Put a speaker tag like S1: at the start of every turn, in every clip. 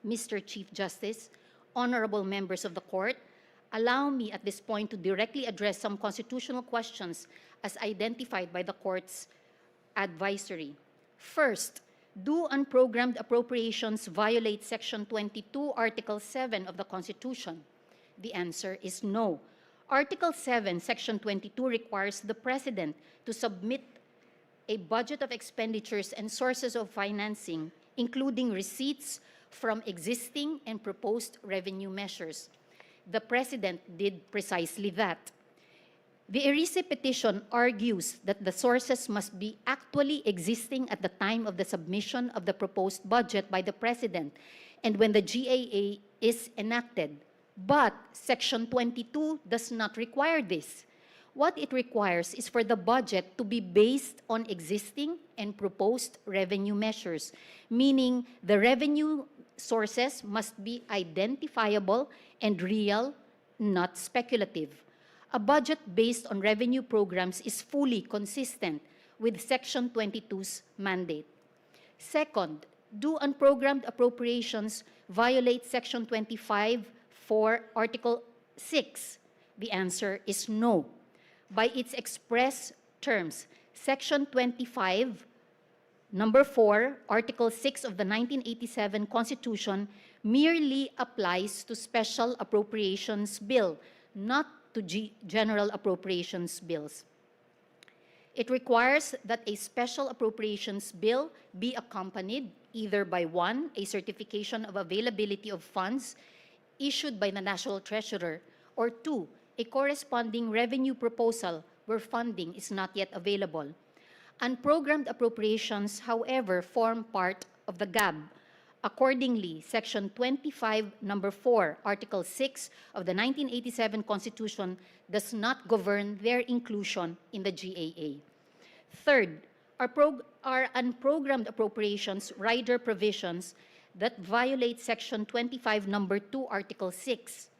S1: Mr. Chief Justice, honorable members of the court, allow me at this point to directly address some constitutional questions as identified by the court's advisory. First, do unprogrammed appropriations violate Section 22, Article 7 of the Constitution? The answer is no. Article 7, Section 22 requires the President to submit a budget of expenditures and sources of financing, including receipts from existing and proposed revenue measures. The President did precisely that. The ERISE petition argues that the sources must be actually existing at the time of the submission of the proposed budget by the President and when the GAA is enacted. But Section 22 does not require this. What it requires is for the budget to be based on existing and proposed revenue measures, meaning the revenue sources must be identifiable and real, not speculative. A budget based on revenue programs is fully consistent with Section 22's mandate. Second, do unprogrammed appropriations violate Section 25 for Article 6? The answer is no. By its express terms, Section 25, Number 4, Article 6 of the 1987 Constitution merely applies to special appropriations bill, not to general appropriations bills. It requires that a special appropriations bill be accompanied either by 1, a certification of availability of funds issued by the National Treasurer, or 2, a corresponding revenue proposal where funding is not yet available. Unprogrammed appropriations, however, form part of the GAB. Accordingly, Section 25, Number 4, Article 6 of the 1987 Constitution does not govern their inclusion in the GAA. Third, are unprogrammed appropriations rider provisions that violate Section 25, Number 2, Article 6?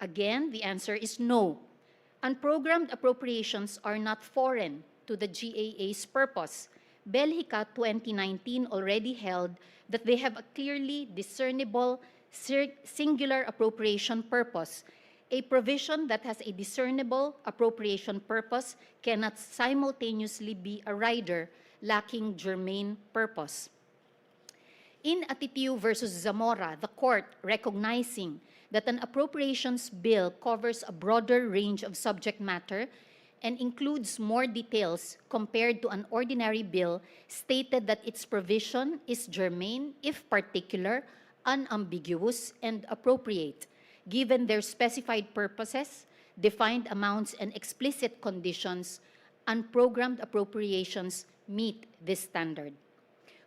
S1: Again, the answer is no. Unprogrammed appropriations are not foreign to the GAA's purpose. Belhica 2019 already held that they have a clearly discernible singular appropriation purpose. A provision that has a discernible appropriation purpose cannot simultaneously be a rider lacking germane purpose. In Atitiu versus Zamora, the court, recognizing that an appropriations bill covers a broader range of subject matter and includes more details compared to an ordinary bill, stated that its provision is germane if particular, unambiguous, and appropriate, given their specified purposes, defined amounts, and explicit conditions. Unprogrammed appropriations meet this standard.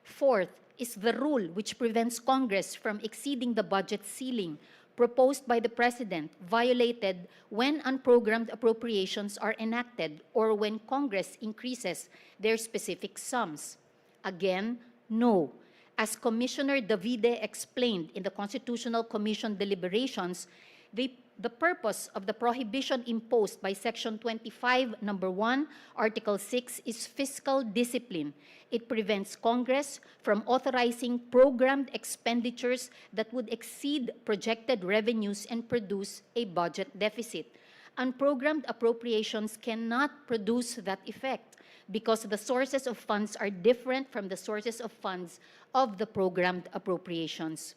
S1: Fourth is the rule which prevents Congress from exceeding the budget ceiling proposed by the President violated when unprogrammed appropriations are enacted or when Congress increases their specific sums? Again, no. As Commissioner Davide explained in the Constitutional Commission deliberations, the purpose of the prohibition imposed by Section 25, Number 1, Article 6 is fiscal discipline. It prevents Congress from authorizing programmed expenditures that would exceed projected revenues and produce a budget deficit. Unprogrammed appropriations cannot produce that effect because the sources of funds are different from the sources of funds of the programmed appropriations.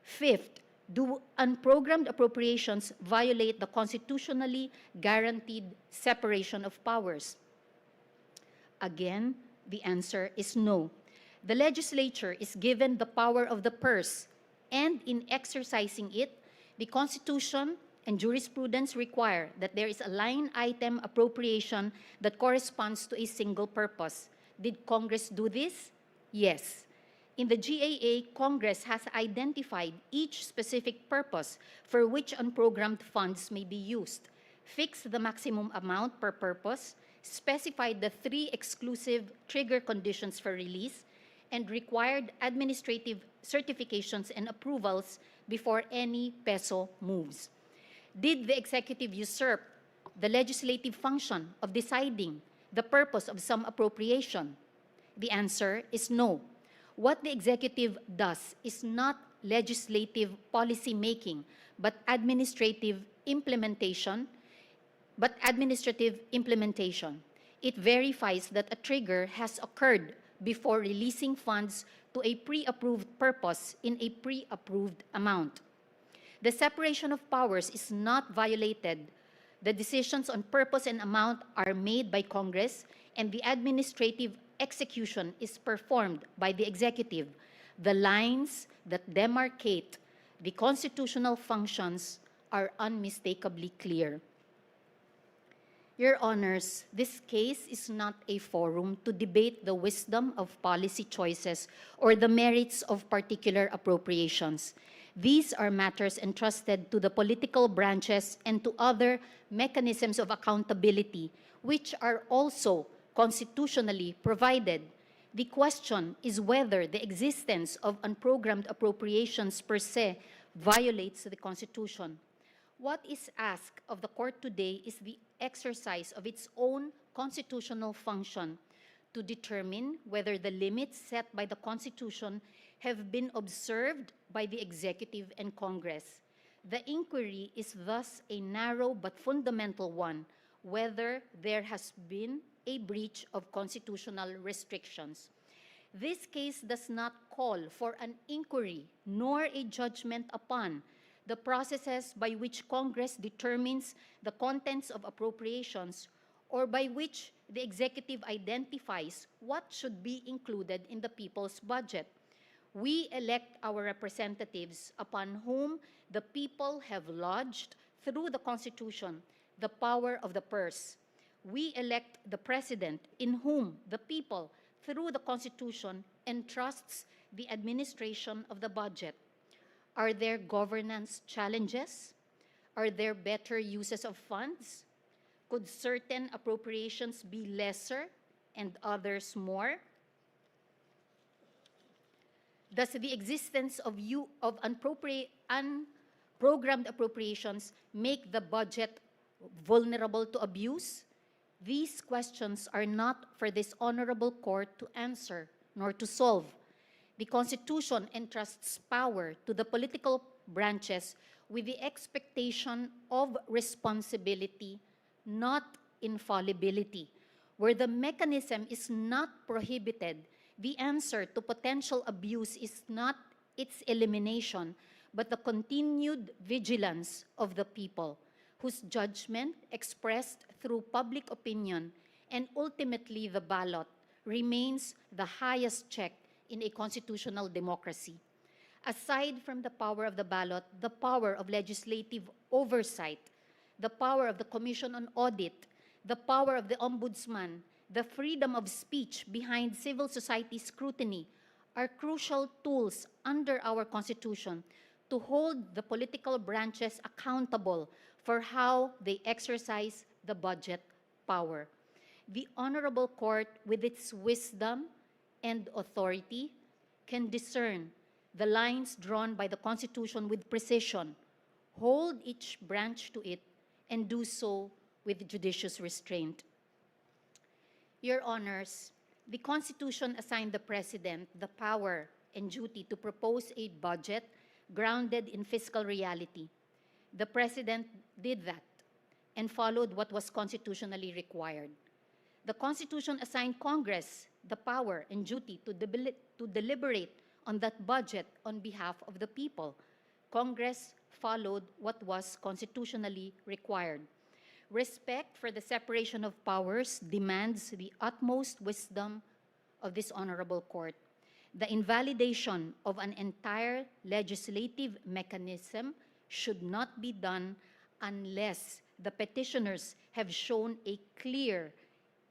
S1: Fifth, do unprogrammed appropriations violate the constitutionally guaranteed separation of powers? Again, the answer is no. The legislature is given the power of the purse, and in exercising it, the Constitution and jurisprudence require that there is a line item appropriation that corresponds to a single purpose. Did Congress do this? Yes. In the GAA, Congress has identified each specific purpose for which unprogrammed funds may be used, fixed the maximum amount per purpose, specified the 3 exclusive trigger conditions for release, and required administrative certifications and approvals before any peso moves. Did the executive usurp the legislative function of deciding the purpose of some appropriation? The answer is no. What the executive does is not legislative policy making, but administrative implementation. It verifies that a trigger has occurred before releasing funds to a pre-approved purpose in a pre-approved amount. The separation of powers is not violated. The decisions on purpose and amount are made by Congress, and the administrative execution is performed by the executive. The lines that demarcate the constitutional functions are unmistakably clear. Your Honors, this case is not a forum to debate the wisdom of policy choices or the merits of particular appropriations. These are matters entrusted to the political branches and to other mechanisms of accountability, which are also constitutionally provided. The question is whether the existence of unprogrammed appropriations per se violates the Constitution. What is asked of the Court today is the exercise of its own constitutional function to determine whether the limits set by the Constitution have been observed by the Executive and Congress. The inquiry is thus a narrow but fundamental one, whether there has been a breach of constitutional restrictions. This case does not call for an inquiry nor a judgment upon the processes by which Congress determines the contents of appropriations or by which the executive identifies what should be included in the people's budget. We elect our representatives upon whom the people have lodged through the Constitution the power of the purse. We elect the President in whom the people, through the Constitution, entrusts the administration of the budget. Are there governance challenges? Are there better uses of funds? Could certain appropriations be lesser and others more? Does the existence of unprogrammed appropriations make the budget vulnerable to abuse? These questions are not for this honorable court to answer nor to solve. The Constitution entrusts power to the political branches with the expectation of responsibility, not infallibility. Where the mechanism is not prohibited, the answer to potential abuse is not its elimination, but the continued vigilance of the people, whose judgment, expressed through public opinion and ultimately the ballot, remains the highest check in a constitutional democracy. Aside from the power of the ballot, the power of legislative oversight, the power of the Commission on Audit, the power of the Ombudsman, the freedom of speech behind civil society scrutiny are crucial tools under our Constitution to hold the political branches accountable for how they exercise the budget power. The Honorable Court, with its wisdom and authority, can discern the lines drawn by the Constitution with precision, hold each branch to it, and do so with judicious restraint. Your Honors, the Constitution assigned the President the power and duty to propose a budget grounded in fiscal reality. The President did that and followed what was constitutionally required. The Constitution assigned Congress the power and duty to deliberate on that budget on behalf of the people. Congress followed what was constitutionally required. Respect for the separation of powers demands the utmost wisdom of this honorable court. The invalidation of an entire legislative mechanism should not be done unless the petitioners have shown a clear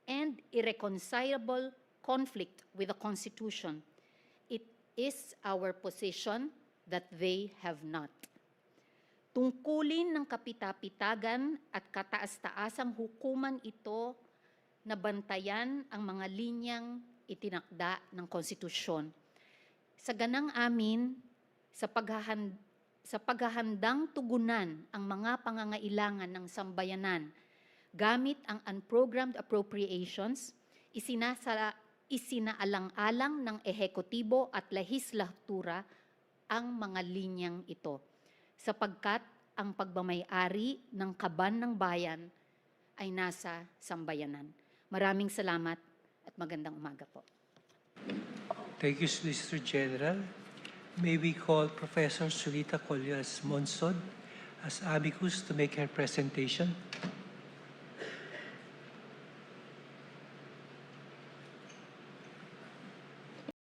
S1: and irreconcilable conflict with the Constitution. It is our position that they have not. Tungkulin ng kapitapitagan at kataas-taasang hukuman ito na bantayan ang mga linyang itinakda ng konstitusyon. Sa ganang amin, sa paghahandang tugunan ang mga pangangailangan ng sambayanan gamit ang unprogrammed appropriations, isinaalang-alang ng ehekutibo at lehislatura ang mga linyang ito, sapagkat ang pagmamay-ari ng kaban ng bayan ay nasa sambayanan. Maraming salamat at magandang umaga po.
S2: Thank you, Solicitor General. May we call Professor Sulita Collias Monsod as amicus to make her presentation.